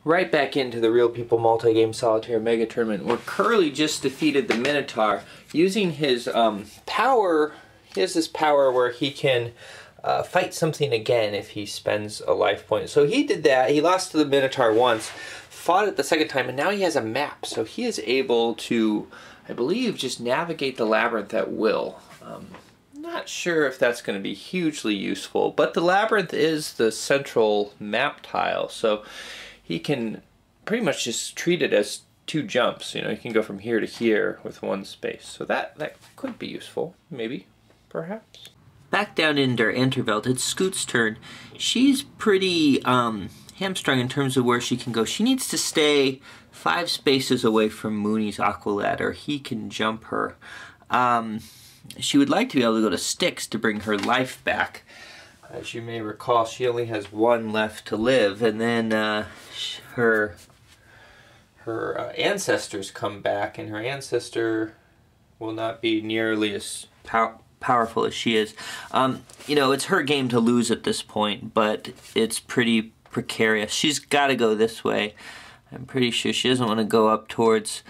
Right back into the Real People Multi-Game Solitaire Mega Tournament, where Curly just defeated the Minotaur using his power. He has this power where he can fight something again if he spends a life point. So he did that. He lost to the Minotaur once, fought it the second time, and now he has a map. So he is able to, I believe, just navigate the labyrinth at will. Not sure if that's going to be hugely useful, but the labyrinth is the central map tile, so he can pretty much just treat it as two jumps. You know, he can go from here to here with one space. So that could be useful, maybe, perhaps. Back down in Der Intervelt, it's Scoot's turn. She's pretty hamstrung in terms of where she can go. She needs to stay 5 spaces away from Mooney's Aqualad, or he can jump her. She would like to be able to go to Styx to bring her life back. As you may recall, she only has 1 left to live, and then her ancestors come back, and her ancestor will not be nearly as powerful as she is. You know, it's her game to lose at this point, but it's pretty precarious. She's got to go this way. I'm pretty sure she doesn't want to go up towards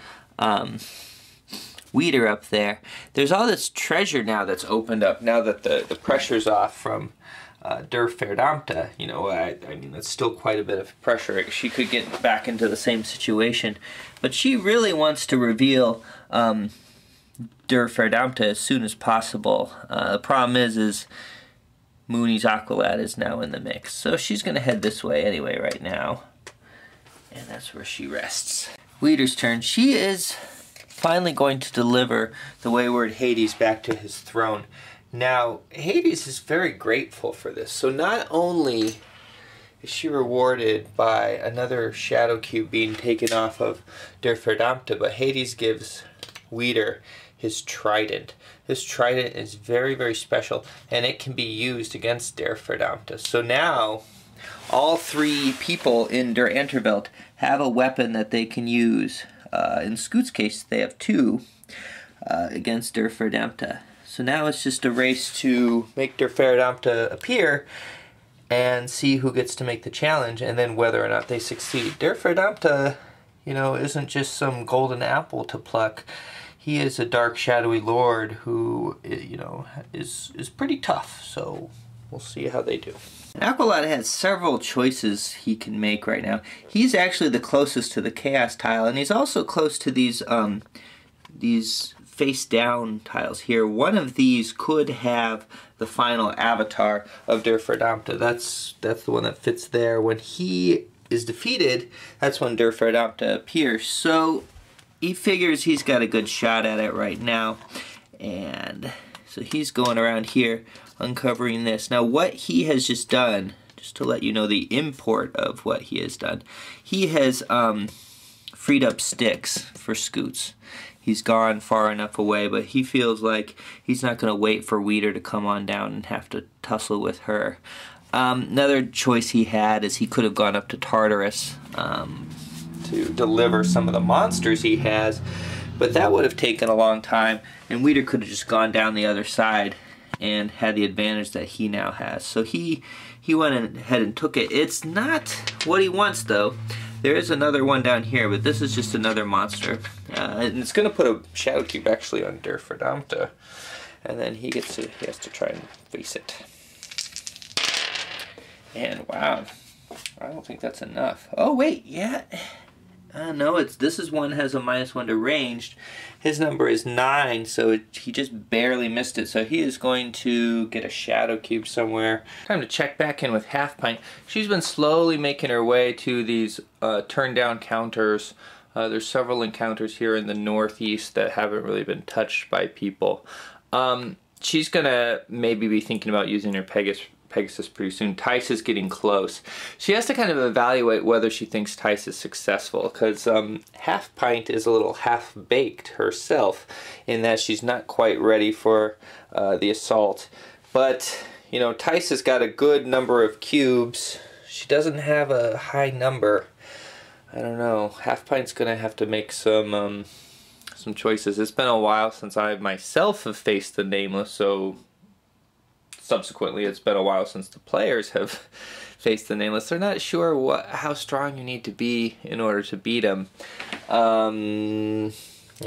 Weeder up there. There's all this treasure now that's opened up now that the pressure's off from Der Verdammte. You know, I mean, that's still quite a bit of pressure. She could get back into the same situation. But she really wants to reveal Der Verdammte as soon as possible. The problem is Mooney's Aqualad is now in the mix. So she's going to head this way anyway right now. And that's where she rests. Weeder's turn. She is finally going to deliver the wayward Hades back to his throne. Now, Hades is very grateful for this. So not only is she rewarded by another shadow cube being taken off of Der Verdammte, but Hades gives Weeder his trident. This trident is very, very special, and it can be used against Der Verdammte. So now, all 3 people in Der Intervelt have a weapon that they can use. In Scoot's case, they have 2 against Der Verdammte. So now it's just a race to make Der Verdammte appear and see who gets to make the challenge, and then whether or not they succeed. Der Verdammte, you know, isn't just some golden apple to pluck. He is a dark, shadowy lord who, you know, is pretty tough. So we'll see how they do. Aqualad has several choices he can make right now. He's actually the closest to the Chaos tile, and he's also close to these face-down tiles here. One of these could have the final avatar of Der Verdammte. That's the one that fits there. When he is defeated, that's when Der Verdammte appears. So he figures he's got a good shot at it right now, and so he's going around here uncovering this. Now what he has just done, just to let you know the import of what he has done, he has freed up Styx for Scoots. He's gone far enough away, but he feels like he's not going to wait for Weeder to come on down and have to tussle with her. Another choice he had is he could have gone up to Tartarus to deliver some of the monsters he has, but that would have taken a long time, and Weeder could have just gone down the other side and had the advantage that he now has. So he went ahead and took it. It's not what he wants, though. There is another one down here, but this is just another monster. And it's going to put a shadow cube actually on Der Verdammte, and then he has to try and face it. And wow, I don't think that's enough. Oh wait, yeah. No, this is one has a -1 to ranged. His number is 9, so he just barely missed it. So he is going to get a shadow cube somewhere. Time to check back in with Half Pint. She's been slowly making her way to these turn down counters. There's several encounters here in the northeast that haven't really been touched by people. She's gonna maybe be thinking about using her Pegasus pretty soon. Tice is getting close. She has to kind of evaluate whether she thinks Tice is successful, because Half Pint is a little half-baked herself in that she's not quite ready for the assault. But, you know, Tice has got a good number of cubes. She doesn't have a high number. I don't know. Half Pint's gonna have to make some choices. It's been a while since I myself have faced the Nameless, so subsequently it's been a while since the players have face the Nameless. They're not sure how strong you need to be in order to beat him. You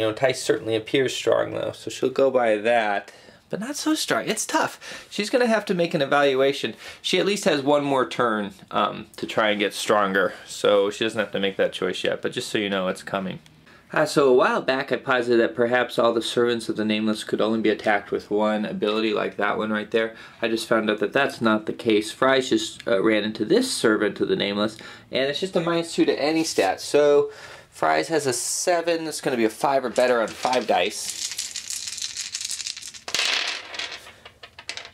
know, Tice certainly appears strong though, so she'll go by that. But not so strong. It's tough. She's going to have to make an evaluation. She at least has one more turn to try and get stronger, so she doesn't have to make that choice yet, but just so you know, it's coming. So a while back I posited that perhaps all the servants of the Nameless could only be attacked with one ability, like that one right there. I just found out that that's not the case. Fry's just ran into this servant of the Nameless, and it's just a -2 to any stat. So Fry's has a 7, it's going to be a 5 or better on 5 dice.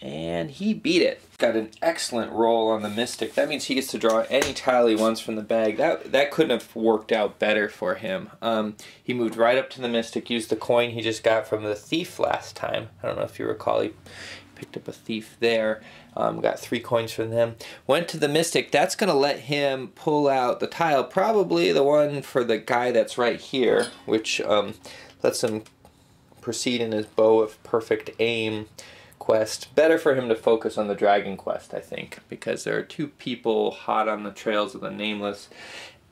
And he beat it. Got an excellent roll on the Mystic. That means he gets to draw any tile he wants from the bag. That couldn't have worked out better for him. He moved right up to the Mystic, used the coin he just got from the Thief last time. I don't know if you recall, he picked up a Thief there. Got 3 coins from them. Went to the Mystic. That's going to let him pull out the tile, probably the one for the guy that's right here, which lets him proceed in his Bow of Perfect Aim quest. Better for him to focus on the Dragon quest, I think, because there are 2 people hot on the trails of the Nameless,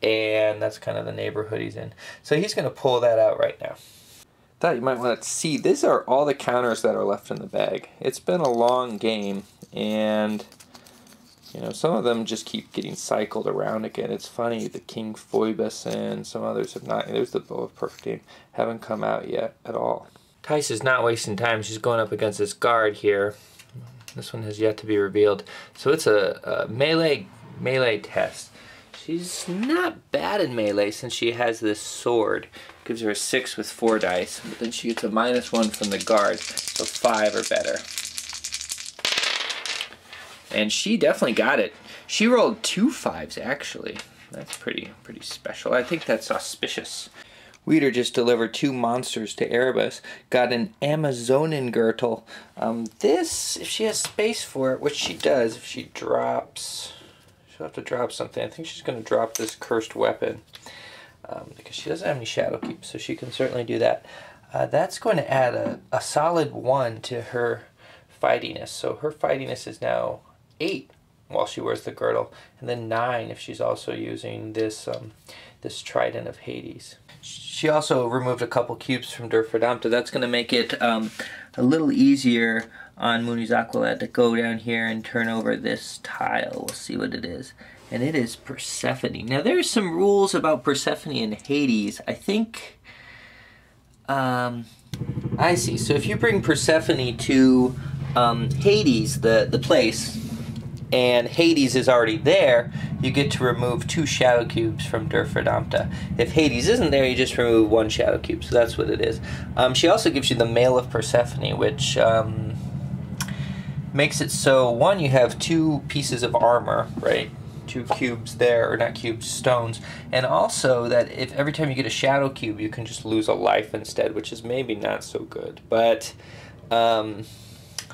and that's kind of the neighborhood he's in. So he's going to pull that out right now. Thought you might want to see, these are all the counters that are left in the bag. It's been a long game, and you know, some of them just keep getting cycled around again. It's funny, the King Phoebus and some others have not, there's the Bow of Perfect Aim, haven't come out yet at all. Tice is not wasting time. She's going up against this guard here. This one has yet to be revealed. So it's a melee test. She's not bad in melee since she has this sword. Gives her a 6 with 4 dice. But then she gets a -1 from the guard, so 5 or better. And she definitely got it. She rolled 2 5s actually. That's pretty special. I think that's auspicious. Weeder just delivered 2 monsters to Erebus. Got an Amazonan Girdle. This, if she has space for it, which she does, if she drops, she'll have to drop something. I think she's going to drop this Cursed Weapon because she doesn't have any Shadow Keep, so she can certainly do that. That's going to add a solid 1 to her fightiness. So her fightiness is now 8 while she wears the girdle, and then 9 if she's also using this this Trident of Hades. She also removed a couple cubes from Durfordamta. That's going to make it a little easier on Mooney's Aqualad to go down here and turn over this tile. We'll see what it is. And it is Persephone. Now there's some rules about Persephone and Hades. I think, I see. So if you bring Persephone to Hades, the place, and Hades is already there, you get to remove 2 Shadow Cubes from Durfordamta. If Hades isn't there, you just remove 1 Shadow Cube, so that's what it is. She also gives you the Mail of Persephone, which makes it so, 1, you have 2 pieces of armor, right? 2 cubes there, or not cubes, stones. And also that if every time you get a Shadow Cube, you can just lose a life instead, which is maybe not so good. But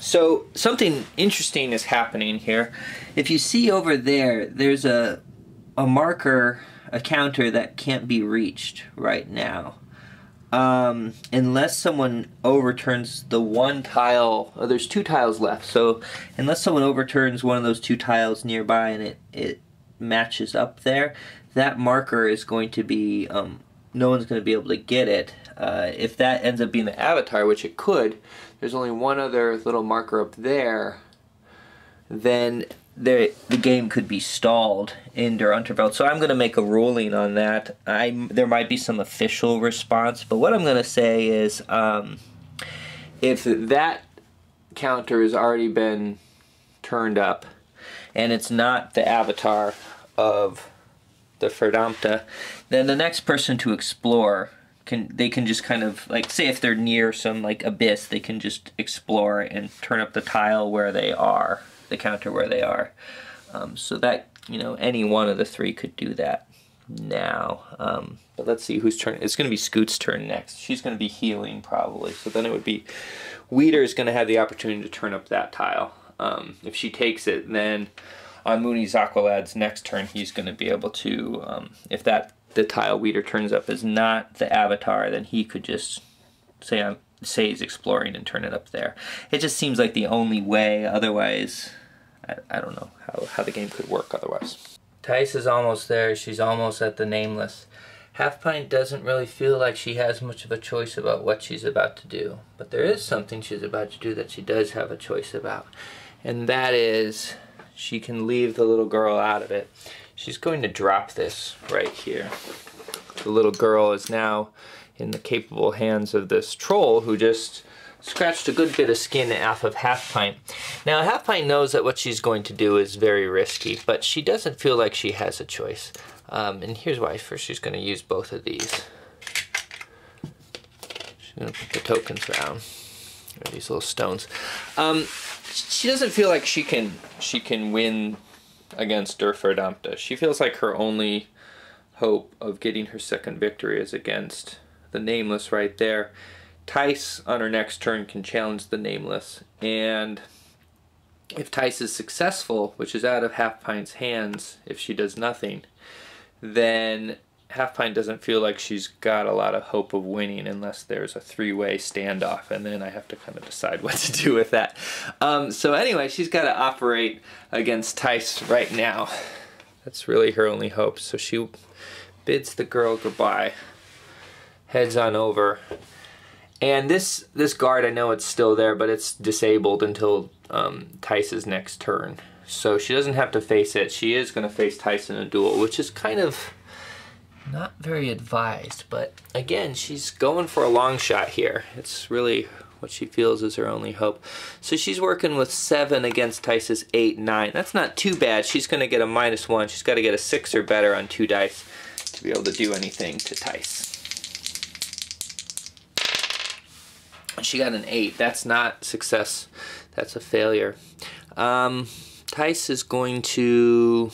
so something interesting is happening here. If you see over there, there's a marker, a counter that can't be reached right now. Unless someone overturns the 1 tile, there's 2 tiles left, so unless someone overturns one of those 2 tiles nearby and it matches up there, that marker is going to be, no one's going to be able to get it. If that ends up being the avatar, which it could, there's only one other little marker up there, then the game could be stalled in Der Unterwelt. So I'm going to make a ruling on that. There might be some official response, but what I'm going to say is if that counter has already been turned up and it's not the avatar of the Verdamta, then the next person to explore they can just kind of, like, say if they're near some like abyss, they can just explore and turn up the tile where they are, the counter where they are. So that, you know, any one of the 3 could do that now. But let's see whose turn. It's going to be Scoot's turn next. She's going to be healing probably. So then it would be Weeder is going to have the opportunity to turn up that tile. If she takes it, then on Mooney's Aqualad's next turn, he's going to be able to, if the tile Weeder turns up is not the avatar, then he could just say he's exploring and turn it up there. It just seems like the only way. Otherwise, I don't know how the game could work otherwise. Tice is almost there. She's almost at the nameless. Half Pint doesn't really feel like she has much of a choice about what she's about to do. But there is something she's about to do that she does have a choice about. And that is, she can leave the little girl out of it. She's going to drop this right here. The little girl is now in the capable hands of this troll who just scratched a good bit of skin off of Half Pint. Now Half Pint knows that what she's going to do is very risky, but she doesn't feel like she has a choice. And here's why. First she's going to use both of these. She's going to put the tokens down. Or these little stones. She doesn't feel like she can win against Durferdamta. She feels like her only hope of getting her second victory is against the Nameless right there. Tice on her next turn can challenge the Nameless, and if Tice is successful, which is out of Half Pint's hands if she does nothing, then Half Pint doesn't feel like she's got a lot of hope of winning unless there's a three-way standoff, and then I have to kind of decide what to do with that. So anyway, she's got to operate against Tice right now. That's really her only hope. So she bids the girl goodbye, heads on over. And this guard, I know it's still there, but it's disabled until Tice's next turn. So she doesn't have to face it. She is going to face Tice in a duel, which is kind of not very advised. But again, she's going for a long shot here. It's really what she feels is her only hope. So she's working with 7 against Tice's 8, 9. That's not too bad. She's going to get a -1. She's got to get a 6 or better on 2 dice to be able to do anything to Tice. She got an 8. That's not success. That's a failure. Tice is going to...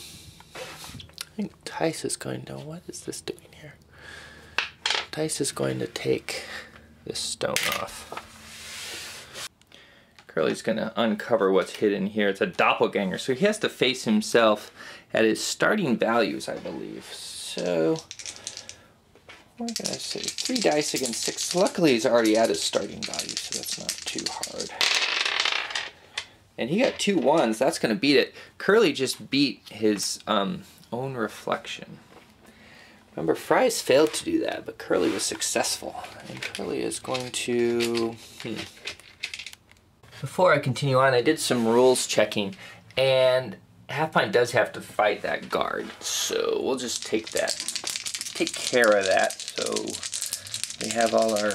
I think Tice is going to... What is this doing here? Tice is going to take this stone off. Curly's going to uncover what's hidden here. It's a doppelganger, so he has to face himself at his starting values, I believe. So... what can I say? 3 dice against 6. Luckily, he's already at his starting value, so that's not too hard. And he got 2 1s. That's going to beat it. Curly just beat his own reflection. Remember, Fry's failed to do that, but Curly was successful. And Curly is going to... Before I continue on, I did some rules checking, and Half Pint does have to fight that guard. So we'll just take care of that, so we have all our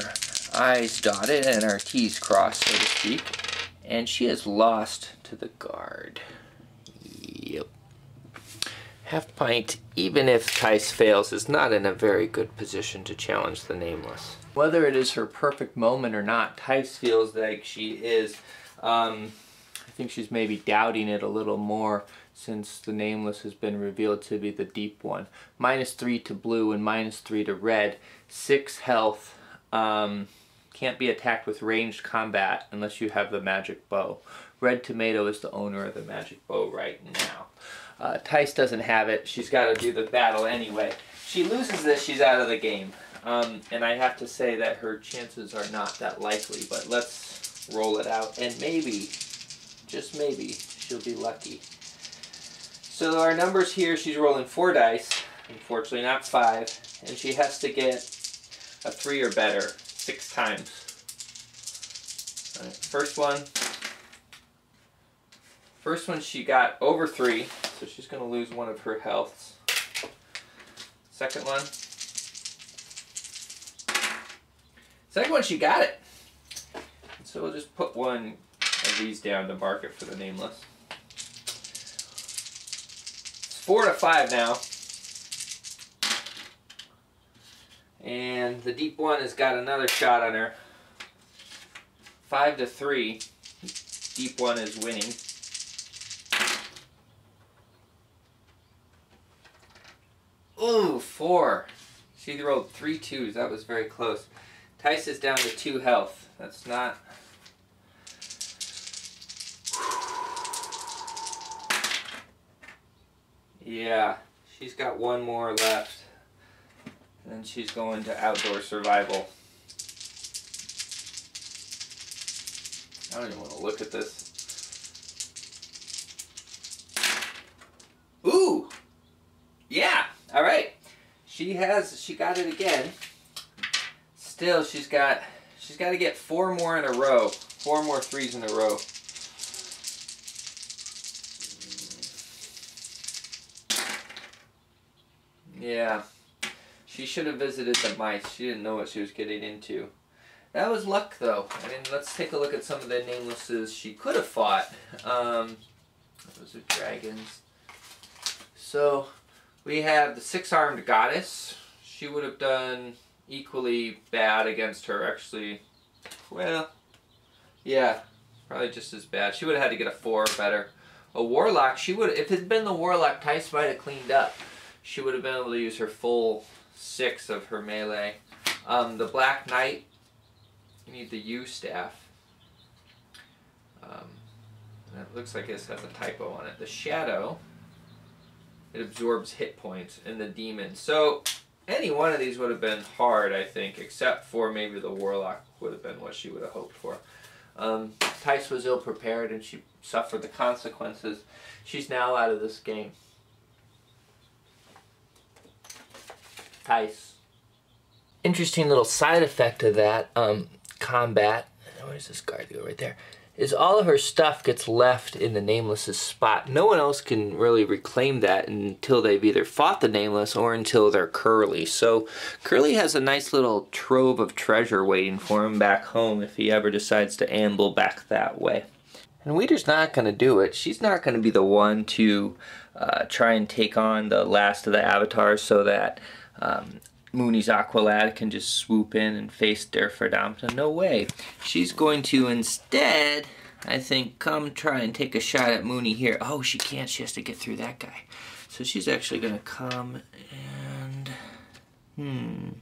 I's dotted and our T's crossed, so to speak. And she has lost to the guard. Yep. Half Pint, even if Tice fails, is not in a very good position to challenge the Nameless. Whether it is her perfect moment or not, Tice feels like she is. I think she's maybe doubting it a little more since the Nameless has been revealed to be the deep one. -3 to blue and -3 to red. 6 health. Can't be attacked with ranged combat unless you have the magic bow. Red Tomato is the owner of the magic bow right now. Tice doesn't have it. She's got to do the battle anyway. She loses this, she's out of the game. And I have to say that her chances are not that likely, but let's roll it out. And maybe, just maybe, she'll be lucky. So our numbers here, she's rolling 4 dice, unfortunately not 5, and she has to get a 3 or better 6 times. All right, first one she got over 3, so she's going to lose 1 of her healths. Second one she got it. So we'll just put 1 of these down to mark it for the Nameless. 4 to 5 now. And the deep one has got another shot on her. 5 to 3. Deep one is winning. Ooh, 4. She rolled 3 2s. That was very close. Tice is down to 2 health. That's not... Yeah, she's got 1 more left. And then she's going to outdoor survival. I don't even want to look at this. Ooh! Yeah! Alright. She got it again. Still, she's got to get 4 more in a row. 4 more 3s in a row. Yeah. She should have visited the mice. She didn't know what she was getting into. That was luck, though. I mean, let's take a look at some of the namelesses she could have fought. Those are dragons. So, we have the 6-armed goddess. She would have done equally bad against her, actually. Well, yeah, probably just as bad. She would have had to get a 4 or better. A warlock, she would, if it had been the warlock, Tice might have cleaned up. She would have been able to use her full 6 of her melee. The Black Knight, you need the U staff. That looks like this has a typo on it. The Shadow, it absorbs hit points, and the Demon. So any one of these would have been hard, I think, except for maybe the Warlock would have been what she would have hoped for. Tice was ill prepared and she suffered the consequences. She's now out of this game. Tice. Interesting little side effect of that combat. Where's this guard go? Right there. Is all of her stuff gets left in the Nameless's spot. No one else can really reclaim that until they've either fought the Nameless or until they're Curly. So Curly has a nice little trove of treasure waiting for him back home if he ever decides to amble back that way. And Weeder's not going to do it. She's not going to be the one to try and take on the last of the avatars so that Mooney's Aqualad can just swoop in and face Der Verdammte. No way. She's going to instead, I think, come try and take a shot at Mooney here. Oh, she can't. She has to get through that guy. So she's actually going to come and...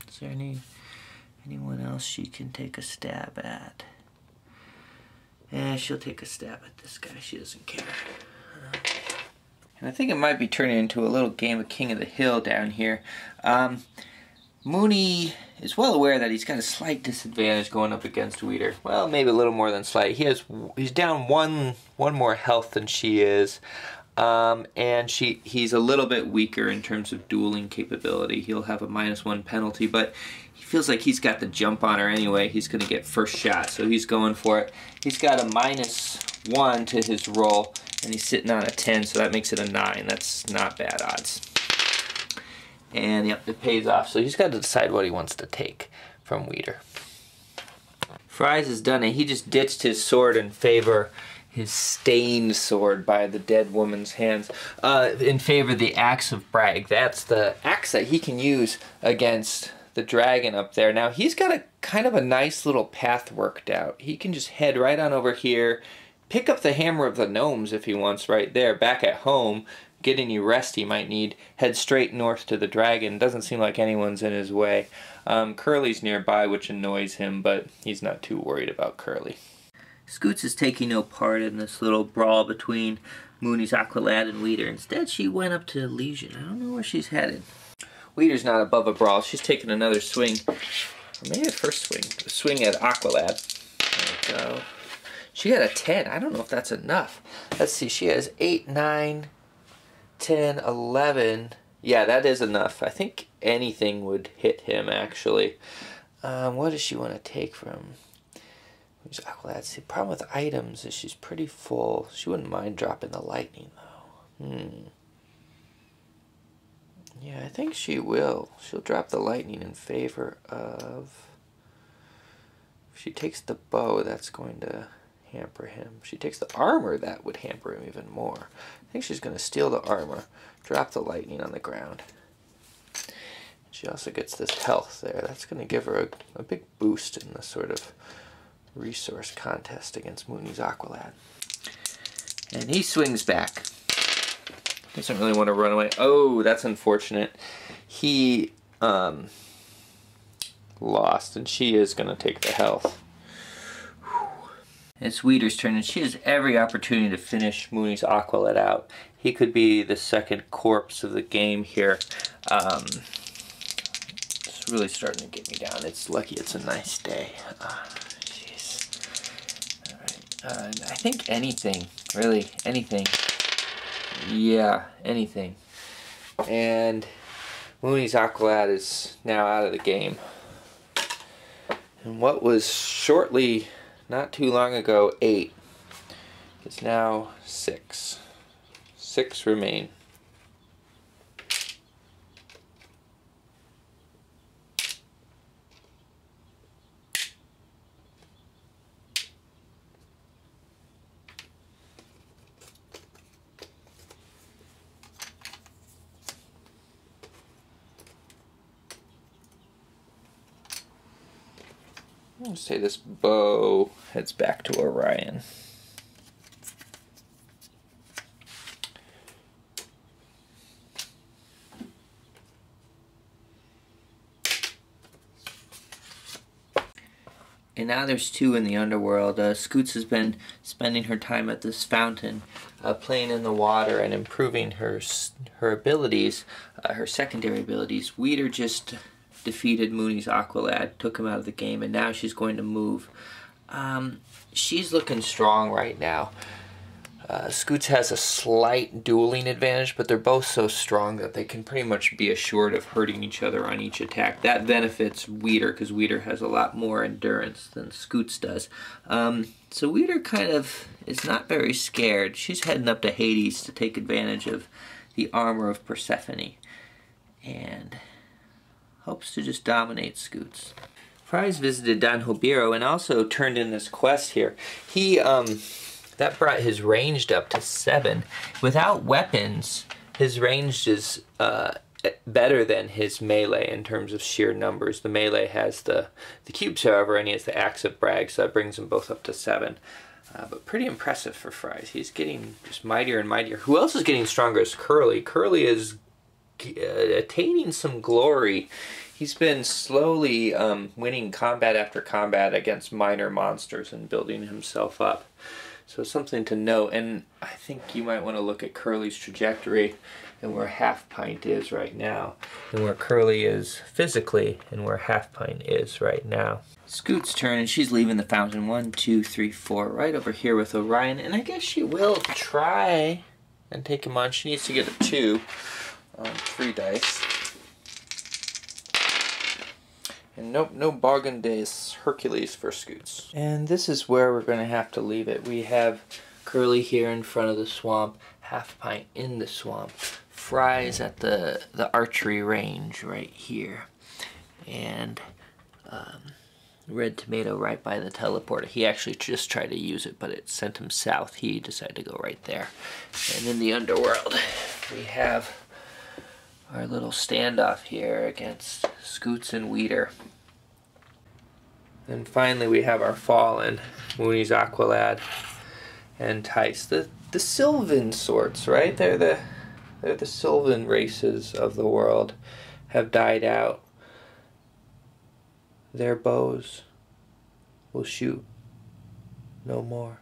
is there anyone else she can take a stab at? Yeah, she'll take a stab at this guy. She doesn't care. And I think it might be turning into a little game of King of the Hill down here. Mooney is well aware that he's got a slight disadvantage going up against Weeder. Well, maybe a little more than slight. He's down one more health than she is, and he's a little bit weaker in terms of dueling capability. He'll have a -1 penalty, but he feels like he's got the jump on her anyway. He's going to get first shot, so he's going for it. He's got a -1 to his roll, and he's sitting on a 10, so that makes it a 9. That's not bad odds. And yep, it pays off. So he's got to decide what he wants to take from Weeder. Fries has done it. He just ditched his sword in favor, his stained sword by the dead woman's hands, in favor of the Axe of Bragg. That's the axe that he can use against the dragon up there. Now he's got a kind of a nice little path worked out. He can just head right on over here, pick up the Hammer of the Gnomes if he wants right there, back at home, get any rest he might need, head straight north to the dragon. Doesn't seem like anyone's in his way. Curly's nearby, which annoys him, but he's not too worried about Curly. Scoots is taking no part in this little brawl between Mooney's Aqualad and Weeder. Instead, she went up to Legion. I don't know where she's headed. Weeder's not above a brawl. She's taking another swing. Or maybe a first swing. A swing at Aqualad. There we go. She got a 10. I don't know if that's enough. Let's see. She has 8, 9... 10, 11, yeah, that is enough. I think anything would hit him, actually. What does she want to take from Aqualad? The problem with items is she's pretty full. She wouldn't mind dropping the lightning, though. Yeah, I think she will. She'll drop the lightning in favor of... If she takes the bow, that's going to hamper him. If she takes the armor, that would hamper him even more. I think she's going to steal the armor, drop the lightning on the ground. She also gets this health there. That's going to give her a big boost in the sort of resource contest against Mooney's Aqualad. And he swings back. Doesn't really want to run away. Oh, that's unfortunate. He lost, and she is going to take the health. It's Weeder's turn, and she has every opportunity to finish Mooney's Aqualad out. He could be the second corpse of the game here. It's really starting to get me down. It's lucky it's a nice day. Jeez. Alright. I think anything, really, anything. Yeah, anything. And Mooney's Aqualad is now out of the game. And what was shortly, not too long ago, 8 is now 6. 6 remain. I'll say this bow heads back to Orion. And now there's 2 in the underworld. Scoots has been spending her time at this fountain, playing in the water and improving her abilities, her secondary abilities. Weeder just defeated Mooney's Aqualad, took him out of the game, and now she's going to move. She's looking strong right now. Scoots has a slight dueling advantage, but they're both so strong that they can pretty much be assured of hurting each other on each attack. That benefits Weeder, because Weeder has a lot more endurance than Scoots does. So Weeder kind of is not very scared. She's heading up to Hades to take advantage of the armor of Persephone, and hopes to just dominate Scoots. Fries visited Don Hobiro and also turned in this quest here. He, that brought his ranged up to 7. Without weapons, his ranged is better than his melee in terms of sheer numbers. The melee has the cubes, however, and he has the Axe of Brag, so that brings them both up to 7. But pretty impressive for Fries. He's getting just mightier and mightier. Who else is getting stronger is Curly. Curly is attaining some glory. He's been slowly winning combat after combat against minor monsters and building himself up. So something to note, and I think you might want to look at Curly's trajectory and where Half Pint is right now, and where Curly is physically, and where Half Pint is right now. Scoot's turn, and she's leaving the fountain. 1, 2, 3, 4, right over here with Orion, and I guess she will try and take him on. She needs to get a 2 on 3 dice. And nope, no bargain days Hercules for Scoots. And this is where we're going to have to leave it. We have Curly here in front of the swamp, Half Pint in the swamp, Fries at the archery range right here, and Red Tomato right by the teleporter. He actually just tried to use it, but it sent him south. He decided to go right there. And in the underworld, we have our little standoff here against Scoots and Weeder. And finally we have our fallen, Mooney's Aqualad and Tice. The Sylvan sorts, right? They're the Sylvan races of the world, have died out. Their bows will shoot no more.